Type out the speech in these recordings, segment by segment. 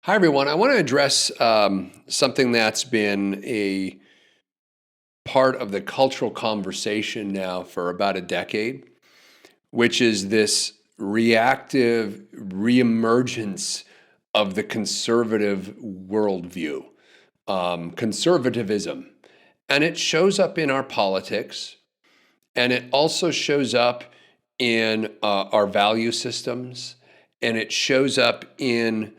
Hi, everyone. I want to address something that's been a part of the cultural conversation now for about a decade, which is this reactive reemergence of the conservative worldview, conservatism. And it shows up in our politics, and it also shows up in our value systems, and it shows up in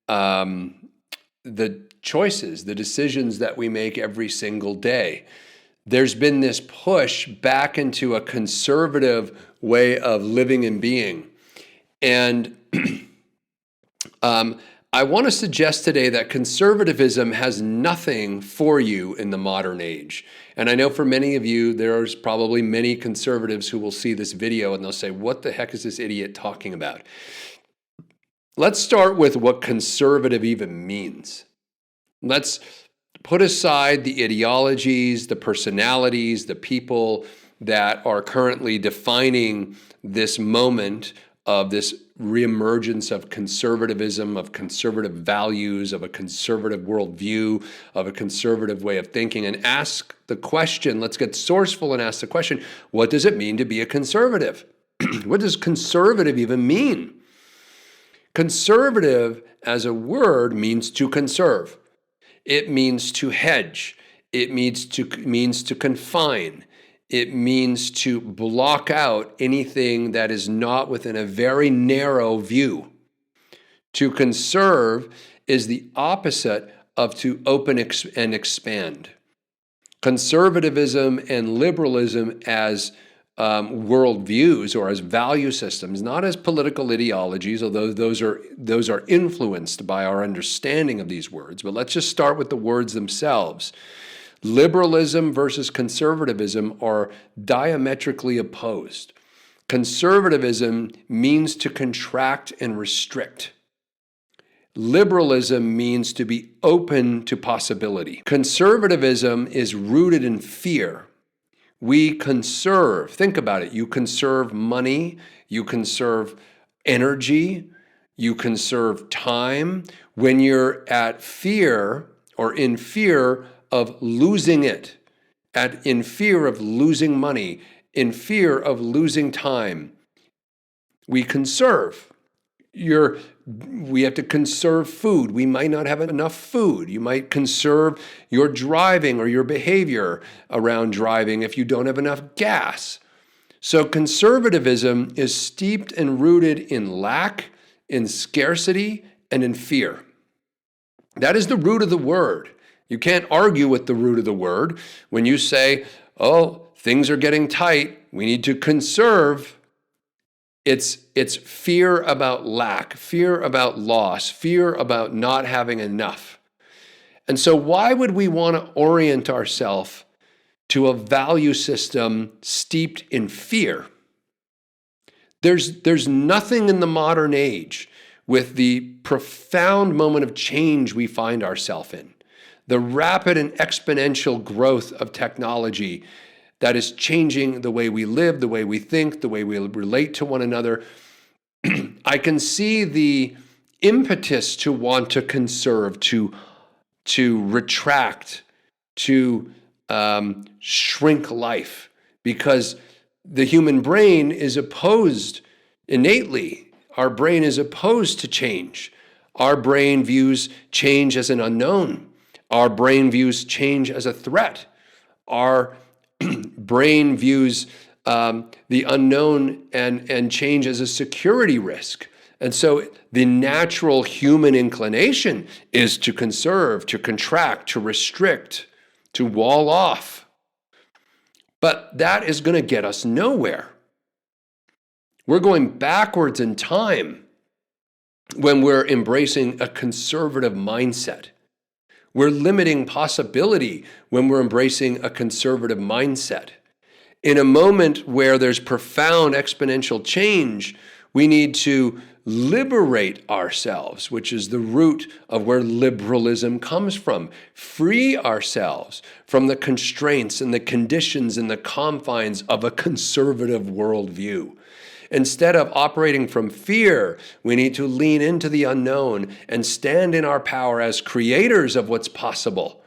the choices, the decisions that we make every single day. There's been this push back into a conservative way of living and being. And I want to suggest today that conservatism has nothing for you in the modern age. And I know for many of you, there's probably many conservatives who will see this video and they'll say, what the heck is this idiot talking about? Let's start with what conservative even means. Let's put aside the ideologies, the personalities, the people that are currently defining this moment of this reemergence of conservatism, of conservative values, of a conservative worldview, of a conservative way of thinking, and ask the question, let's get sourceful and ask the question, what does it mean to be a conservative? What does conservative even mean? Conservative as a word means to conserve. It means to hedge. It means to confine. It means to block out anything that is not within a very narrow view. To conserve is the opposite of to open and expand. Conservatism and liberalism as worldviews or as value systems, not as political ideologies, although those are influenced by our understanding of these words. But let's just start with the words themselves. Liberalism versus conservatism are diametrically opposed. Conservatism means to contract and restrict. Liberalism means to be open to possibility. Conservatism is rooted in fear. We conserve. Think about it. You conserve money. You conserve energy. You conserve time. When you're at fear or in fear of losing it, in fear of losing money, in fear of losing time, we conserve. We have to conserve food. We might not have enough food. You might conserve your driving or your behavior around driving if you don't have enough gas. So conservatism is steeped and rooted in lack, in scarcity, and in fear. That is the root of the word. You can't argue with the root of the word. When you say, oh, things are getting tight, we need to conserve, it's fear about lack, fear about loss, fear about not having enough. And so why would we want to orient ourselves to a value system steeped in fear? There's nothing in the modern age with the profound moment of change we find ourselves in, the rapid and exponential growth of technology that is changing the way we live, the way we think, the way we relate to one another. I can see the impetus to want to conserve, to retract, to shrink life, because the human brain is opposed innately. Our brain is opposed to change. Our brain views change as an unknown. Our brain views change as a threat. Our brain views the unknown and change as a security risk. And so the natural human inclination is to conserve, to contract, to restrict, to wall off. But that is going to get us nowhere. We're going backwards in time when we're embracing a conservative mindset. We're limiting possibility when we're embracing a conservative mindset. In a moment where there's profound exponential change, we need to liberate ourselves, which is the root of where liberalism comes from. Free ourselves from the constraints and the conditions and the confines of a conservative worldview. Instead of operating from fear, we need to lean into the unknown and stand in our power as creators of what's possible.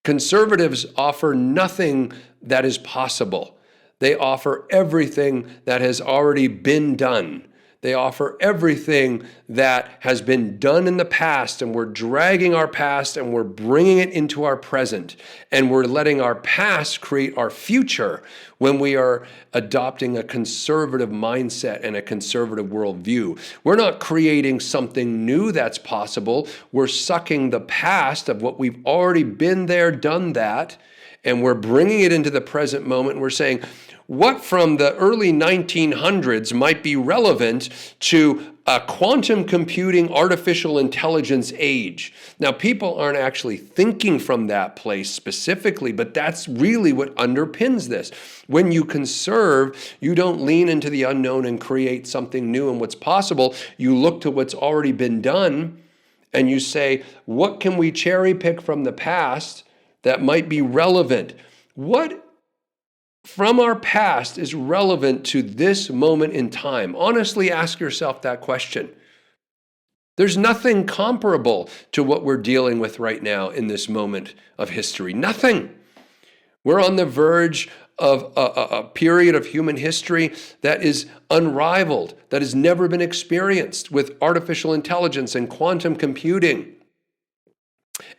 Conservatives offer nothing that is possible. They offer everything that has already been done. They offer everything that has been done in the past, and we're dragging our past and we're bringing it into our present, and we're letting our past create our future when we are adopting a conservative mindset and a conservative worldview. We're not creating something new that's possible. We're sucking the past of what we've already been there, done that, and we're bringing it into the present moment, and we're saying, what from the early 1900s might be relevant to a quantum computing, artificial intelligence age? Now, people aren't actually thinking from that place specifically, but that's really what underpins this. When you conserve, you don't lean into the unknown and create something new and what's possible. You look to what's already been done and you say, what can we cherry pick from the past that might be relevant? What from our past is relevant to this moment in time? Honestly, ask yourself that question. There's nothing comparable to what we're dealing with right now in this moment of history. Nothing. We're on the verge of a period of human history that is unrivaled, that has never been experienced with artificial intelligence and quantum computing,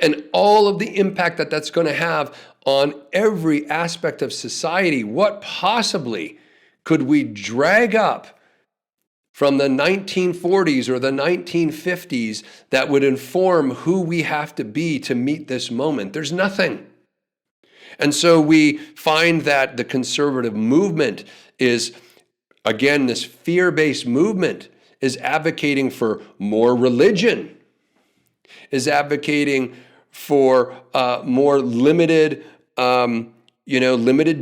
and all of the impact that that's going to have on every aspect of society. What possibly could we drag up from the 1940s or the 1950s that would inform who we have to be to meet this moment? There's nothing. And so we find that the conservative movement is, again, this fear-based movement is advocating for more religion, is advocating for more limited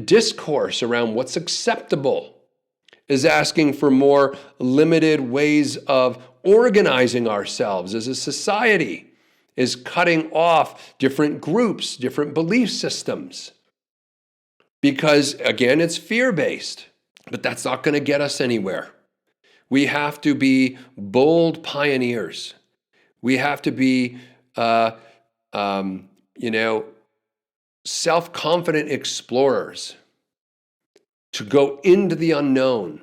discourse around what's acceptable, is asking for more limited ways of organizing ourselves as a society, is cutting off different groups, different belief systems, because, again, it's fear-based, but that's not going to get us anywhere. We have to be bold pioneers. We have to be, self-confident explorers, to go into the unknown.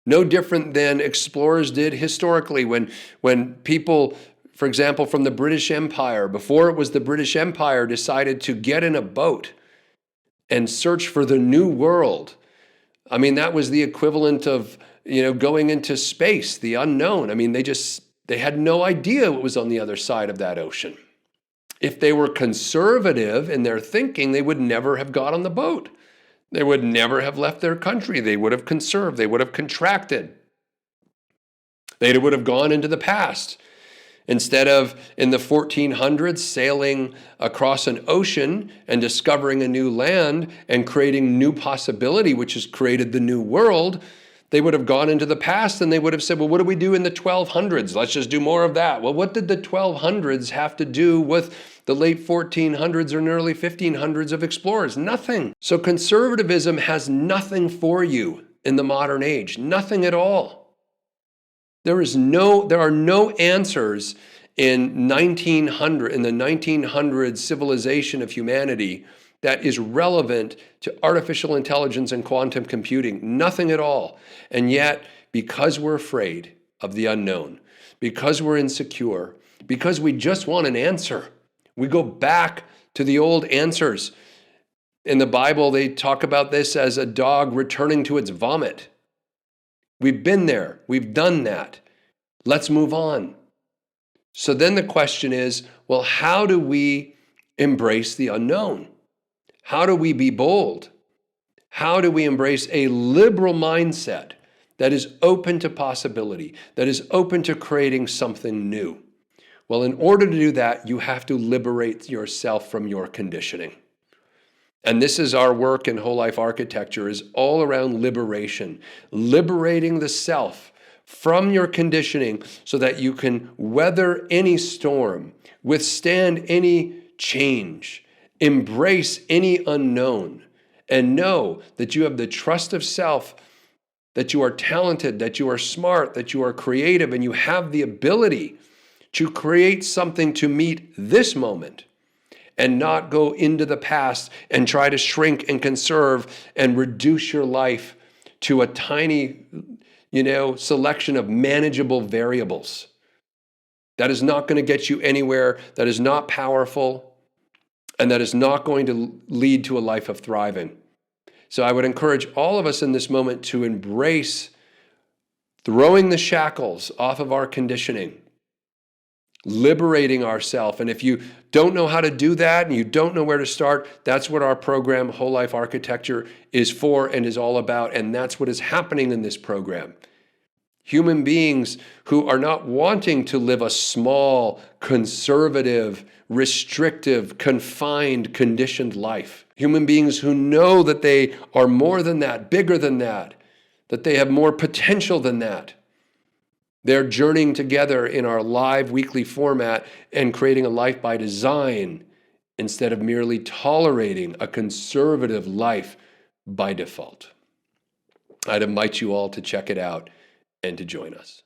No different than explorers did historically when people, for example, from the British Empire, before it was the British Empire, decided to get in a boat and search for the new world. I mean, that was the equivalent of, going into space, the unknown. I mean, they had no idea what was on the other side of that ocean. If they were conservative in their thinking, they would never have got on the boat. They would never have left their country. They would have conserved. They would have contracted. They would have gone into the past. Instead of, in the 1400s, sailing across an ocean and discovering a new land and creating new possibility, which has created the new world, they would have gone into the past and they would have said, well, what do we do in the 1200s? Let's just do more of that. Well, what did the 1200s have to do with the late 1400s or early 1500s of explorers? Nothing. So conservatism has nothing for you in the modern age. Nothing at all. There are no answers in the 1900s civilization of humanity that is relevant to artificial intelligence and quantum computing. Nothing at all. And yet, because we're afraid of the unknown, because we're insecure, because we just want an answer, we go back to the old answers. In the Bible, they talk about this as a dog returning to its vomit. We've been there. We've done that. Let's move on. So then the question is, well, how do we embrace the unknown? How do we be bold? How do we embrace a liberal mindset that is open to possibility, that is open to creating something new? Well, in order to do that, you have to liberate yourself from your conditioning. And this is our work in whole life architecture, is all around liberation, liberating the self from your conditioning so that you can weather any storm, withstand any change, embrace any unknown, and know that you have the trust of self that you are talented, that you are smart, that you are creative, and you have the ability to create something to meet this moment and not go into the past and try to shrink and conserve and reduce your life to a tiny, selection of manageable variables. That is not going to get you anywhere. That is not powerful. And that is not going to lead to a life of thriving. So I would encourage all of us in this moment to embrace throwing the shackles off of our conditioning, liberating ourselves. And if you don't know how to do that and you don't know where to start, that's what our program, Whole Life Architecture, is for and is all about. And that's what is happening in this program. Human beings who are not wanting to live a small, conservative, restrictive, confined, conditioned life. Human beings who know that they are more than that, bigger than that they have more potential than that. They're journeying together in our live weekly format and creating a life by design instead of merely tolerating a conservative life by default. I'd invite you all to check it out and to join us.